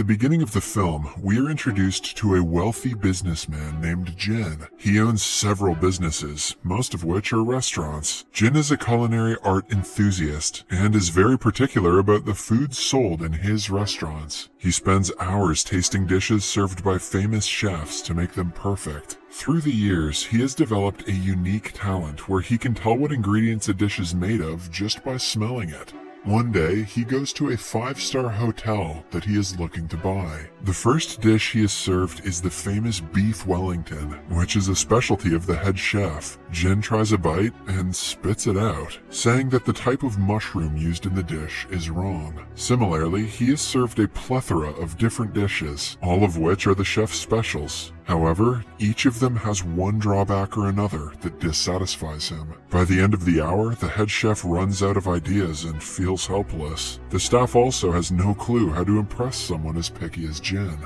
the beginning of the film, we are introduced to a wealthy businessman named Jin. He owns several businesses, most of which are restaurants. Jin is a culinary art enthusiast and is very particular about the food sold in his restaurants. He spends hours tasting dishes served by famous chefs to make them perfect. Through the years, he has developed a unique talent where he can tell what ingredients a dish is made of just by smelling it. One day, he goes to a 5-star hotel that he is looking to buy. The first dish he is served is the famous beef Wellington, which is a specialty of the head chef. Jin tries a bite and spits it out, saying that the type of mushroom used in the dish is wrong. Similarly, he is served a plethora of different dishes, all of which are the chef's specials. However, each of them has one drawback or another that dissatisfies him. By the end of the hour, the head chef runs out of ideas and feels helpless. The staff also has no clue how to impress someone as picky as Jin.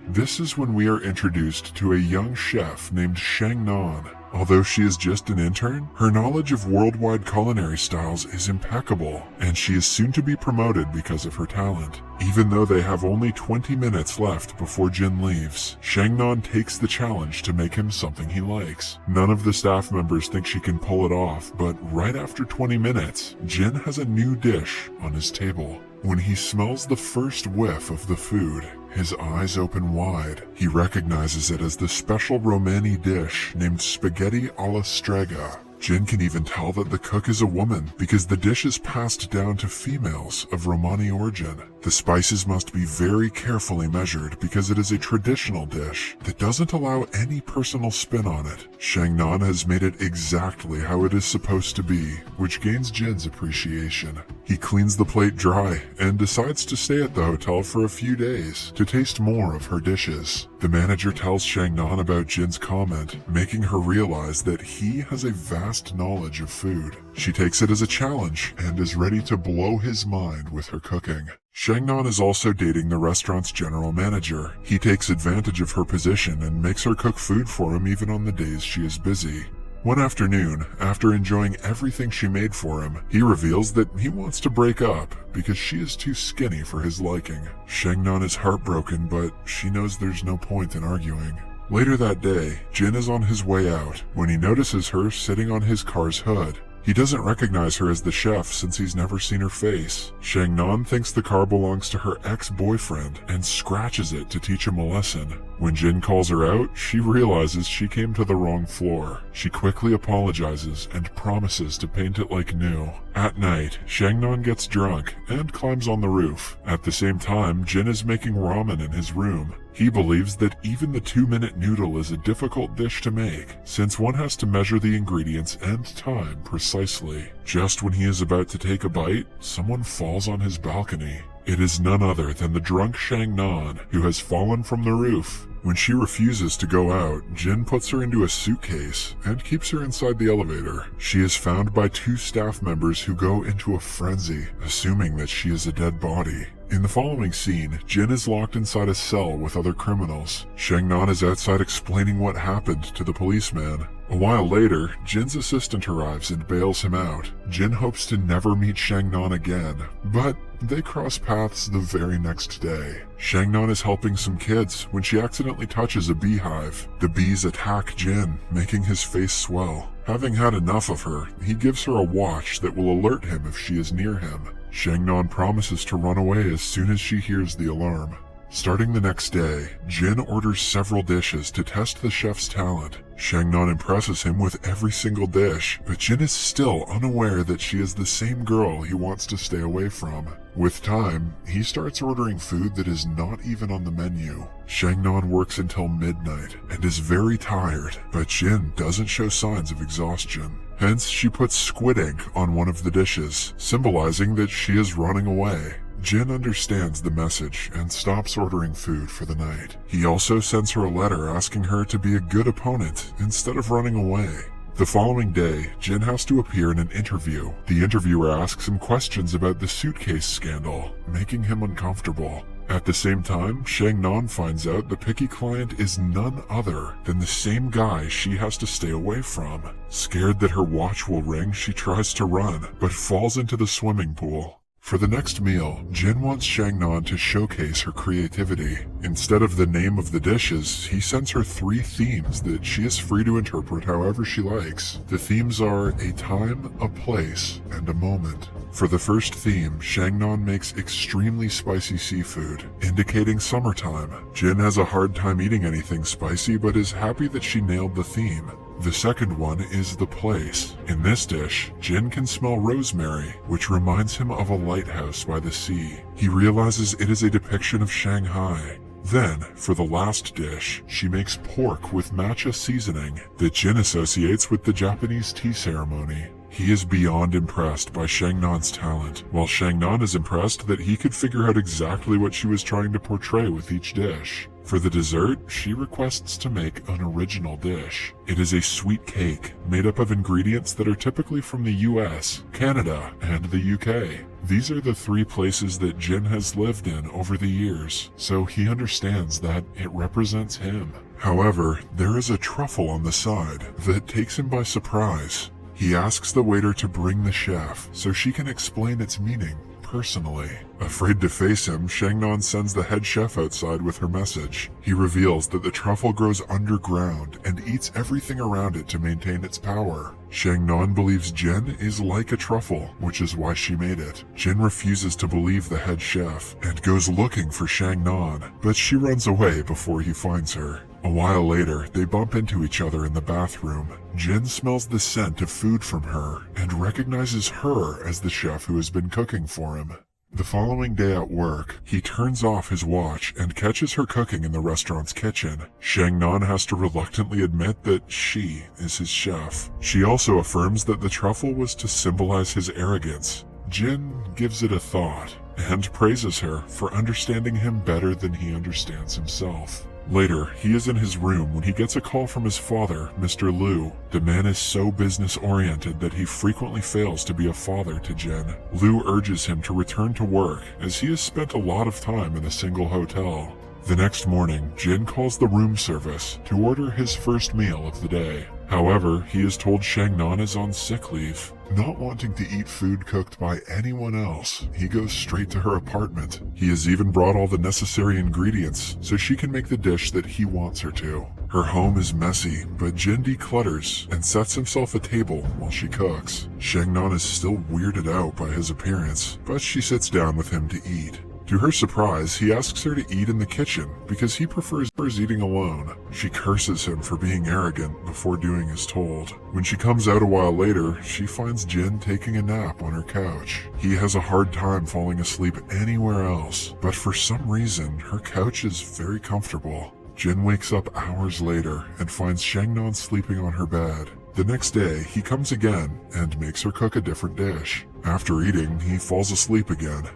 This is when we are introduced to a young chef named Shangnan. Although she is just an intern, her knowledge of worldwide culinary styles is impeccable, and she is soon to be promoted because of her talent. Even though they have only 20 minutes left before Jin leaves, Shangnan takes the challenge to make him something he likes. None of the staff members think she can pull it off, but right after 20 minutes, Jin has a new dish on his table. When he smells the first whiff of the food, his eyes open wide. He recognizes it as the special Romani dish named spaghetti alla strega. Jin can even tell that the cook is a woman because the dish is passed down to females of Romani origin. The spices must be very carefully measured because it is a traditional dish that doesn't allow any personal spin on it. Shangnan has made it exactly how it is supposed to be, which gains Jin's appreciation. He cleans the plate dry and decides to stay at the hotel for a few days to taste more of her dishes. The manager tells Shangnan about Jin's comment, making her realize that he has a vast knowledge of food. She takes it as a challenge and is ready to blow his mind with her cooking. Shangnan is also dating the restaurant's general manager. He takes advantage of her position and makes her cook food for him even on the days she is busy. One afternoon, after enjoying everything she made for him, he reveals that he wants to break up because she is too skinny for his liking. Shangnan is heartbroken, but she knows there's no point in arguing. Later that day, Jin is on his way out when he notices her sitting on his car's hood. He doesn't recognize her as the chef since he's never seen her face. Shangnan thinks the car belongs to her ex-boyfriend and scratches it to teach him a lesson. When Jin calls her out, she realizes she came to the wrong floor. She quickly apologizes and promises to paint it like new. At night, Shangnan gets drunk and climbs on the roof. At the same time, Jin is making ramen in his room. He believes that even the 2-minute noodle is a difficult dish to make, since one has to measure the ingredients and time precisely. Just when he is about to take a bite, someone falls on his balcony. It is none other than the drunk Shangnan, who has fallen from the roof. When she refuses to go out, Jin puts her into a suitcase and keeps her inside the elevator. She is found by 2 staff members who go into a frenzy, assuming that she is a dead body. In the following scene, Jin is locked inside a cell with other criminals. Shangnan is outside explaining what happened to the policeman. A while later, Jin's assistant arrives and bails him out. Jin hopes to never meet Shangnan again, but they cross paths the very next day. Shangnan is helping some kids when she accidentally touches a beehive. The bees attack Jin, making his face swell. Having had enough of her, he gives her a watch that will alert him if she is near him. Shangnan promises to run away as soon as she hears the alarm. Starting the next day, Jin orders several dishes to test the chef's talent. Shangnan impresses him with every single dish, but Jin is still unaware that she is the same girl he wants to stay away from. With time, he starts ordering food that is not even on the menu. Shangnan works until midnight and is very tired, but Jin doesn't show signs of exhaustion. Hence, she puts squid ink on one of the dishes, symbolizing that she is running away. Jin understands the message and stops ordering food for the night. He also sends her a letter asking her to be a good opponent instead of running away. The following day, Jin has to appear in an interview. The interviewer asks him questions about the suitcase scandal, making him uncomfortable. At the same time, Shangnan finds out the picky client is none other than the same guy she has to stay away from. Scared that her watch will ring, she tries to run, but falls into the swimming pool. For the next meal, Jin wants Shangnan to showcase her creativity. Instead of the name of the dishes, he sends her 3 themes that she is free to interpret however she likes. The themes are a time, a place, and a moment. For the first theme, Shangnan makes extremely spicy seafood, indicating summertime. Jin has a hard time eating anything spicy but is happy that she nailed the theme. The second one is the place. In this dish, Jin can smell rosemary, which reminds him of a lighthouse by the sea. He realizes it is a depiction of Shanghai. Then, for the last dish, she makes pork with matcha seasoning that Jin associates with the Japanese tea ceremony. He is beyond impressed by Shangnan's talent, while Shangnan is impressed that he could figure out exactly what she was trying to portray with each dish. For the dessert, she requests to make an original dish. It is a sweet cake made up of ingredients that are typically from the US, Canada, and the UK. These are the 3 places that Jin has lived in over the years, so he understands that it represents him. However, there is a truffle on the side that takes him by surprise. He asks the waiter to bring the chef so she can explain its meaning personally. Afraid to face him, Shangnan sends the head chef outside with her message. He reveals that the truffle grows underground and eats everything around it to maintain its power. Shangnan believes Jin is like a truffle, which is why she made it. Jin refuses to believe the head chef and goes looking for Shangnan, but she runs away before he finds her. A while later, they bump into each other in the bathroom. Jin smells the scent of food from her and recognizes her as the chef who has been cooking for him. The following day at work, he turns off his watch and catches her cooking in the restaurant's kitchen. Shangnan has to reluctantly admit that she is his chef. She also affirms that the truffle was to symbolize his arrogance. Jin gives it a thought and praises her for understanding him better than he understands himself. Later, he is in his room when he gets a call from his father, Mr. Liu. The man is so business-oriented that he frequently fails to be a father to Jin. Liu urges him to return to work, as he has spent a lot of time in a single hotel. The next morning, Jin calls the room service to order his first meal of the day. However, he is told Shangnan is on sick leave. Not wanting to eat food cooked by anyone else, he goes straight to her apartment. He has even brought all the necessary ingredients so she can make the dish that he wants her to. Her home is messy, but Jin declutters and sets himself a table while she cooks. Shangnan is still weirded out by his appearance, but she sits down with him to eat. To her surprise, he asks her to eat in the kitchen because he prefers eating alone. She curses him for being arrogant before doing as told. When she comes out a while later, she finds Jin taking a nap on her couch. He has a hard time falling asleep anywhere else, but for some reason, her couch is very comfortable. Jin wakes up hours later and finds Shangnan sleeping on her bed. The next day, he comes again and makes her cook a different dish. After eating, he falls asleep again.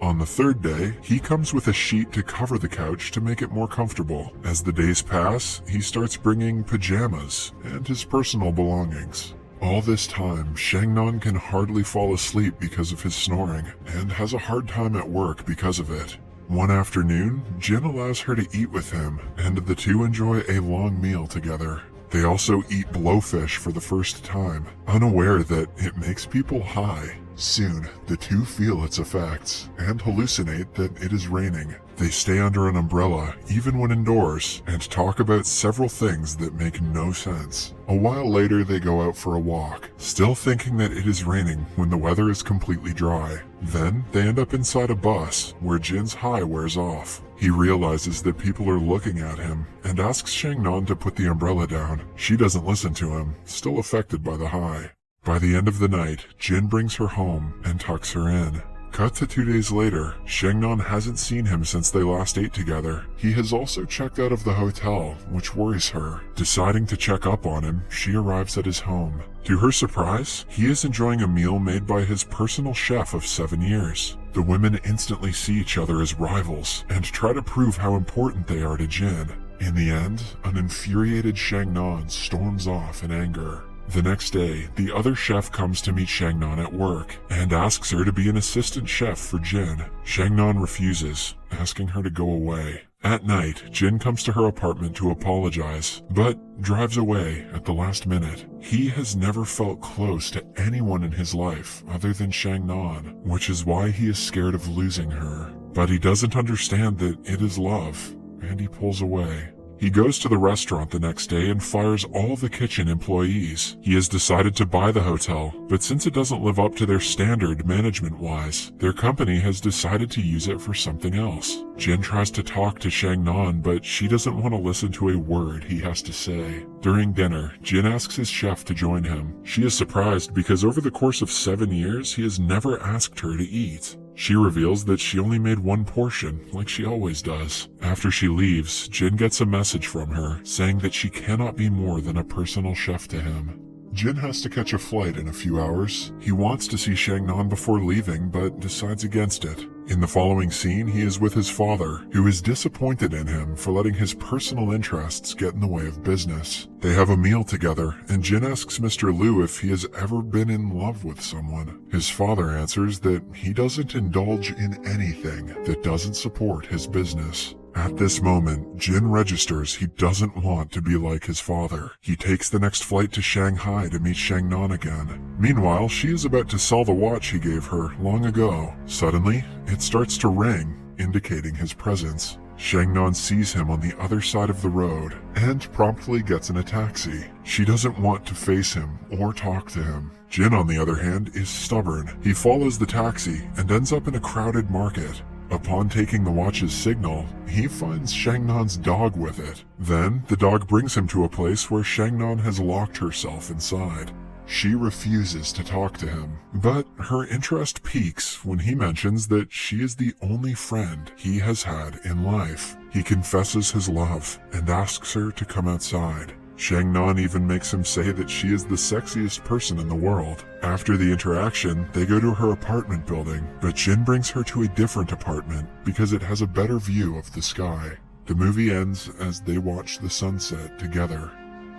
On the third day, he comes with a sheet to cover the couch to make it more comfortable. As the days pass, he starts bringing pajamas and his personal belongings. All this time, Shangnan can hardly fall asleep because of his snoring and has a hard time at work because of it. One afternoon, Jin allows her to eat with him, and the two enjoy a long meal together. They also eat blowfish for the first time, unaware that it makes people high. Soon, the two feel its effects and hallucinate that it is raining. They stay under an umbrella, even when indoors, and talk about several things that make no sense. A while later, they go out for a walk, still thinking that it is raining when the weather is completely dry. Then, they end up inside a bus, where Jin's high wears off. He realizes that people are looking at him, and asks Shangnan to put the umbrella down. She doesn't listen to him, still affected by the high. By the end of the night, Jin brings her home and tucks her in. Cut to 2 days later, Shangnan hasn't seen him since they last ate together. He has also checked out of the hotel, which worries her. Deciding to check up on him, she arrives at his home. To her surprise, he is enjoying a meal made by his personal chef of 7 years. The women instantly see each other as rivals and try to prove how important they are to Jin. In the end, an infuriated Shangnan storms off in anger. The next day, the other chef comes to meet Shangnan at work and asks her to be an assistant chef for Jin. Shangnan refuses, asking her to go away. At night, Jin comes to her apartment to apologize, but drives away at the last minute. He has never felt close to anyone in his life other than Shangnan, which is why he is scared of losing her. But he doesn't understand that it is love, and he pulls away. He goes to the restaurant the next day and fires all the kitchen employees. He has decided to buy the hotel, but since it doesn't live up to their standard management-wise, their company has decided to use it for something else. Jin tries to talk to Shangnan, but she doesn't want to listen to a word he has to say. During dinner, Jin asks his chef to join him. She is surprised because over the course of 7 years, he has never asked her to eat. She reveals that she only made one portion, like she always does. After she leaves, Jin gets a message from her, saying that she cannot be more than a personal chef to him. Jin has to catch a flight in a few hours. He wants to see Shangnan before leaving, but decides against it. In the following scene, he is with his father, who is disappointed in him for letting his personal interests get in the way of business. They have a meal together, and Jin asks Mr. Liu if he has ever been in love with someone. His father answers that he doesn't indulge in anything that doesn't support his business. At this moment, Jin registers he doesn't want to be like his father. He takes the next flight to Shanghai to meet Shangnan again. Meanwhile, she is about to sell the watch he gave her long ago. Suddenly, it starts to ring, indicating his presence. Shangnan sees him on the other side of the road and promptly gets in a taxi. She doesn't want to face him or talk to him. Jin, on the other hand, is stubborn. He follows the taxi and ends up in a crowded market. Upon taking the watch's signal, he finds Shangnan's dog with it. Then, the dog brings him to a place where Shangnan has locked herself inside. She refuses to talk to him, but her interest peaks when he mentions that she is the only friend he has had in life. He confesses his love and asks her to come outside. Shangnan even makes him say that she is the sexiest person in the world. After the interaction, they go to her apartment building, but Jin brings her to a different apartment because it has a better view of the sky. The movie ends as they watch the sunset together.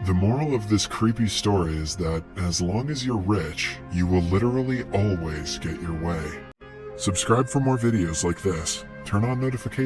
The moral of this creepy story is that as long as you're rich, you will literally always get your way. Subscribe for more videos like this. Turn on notifications.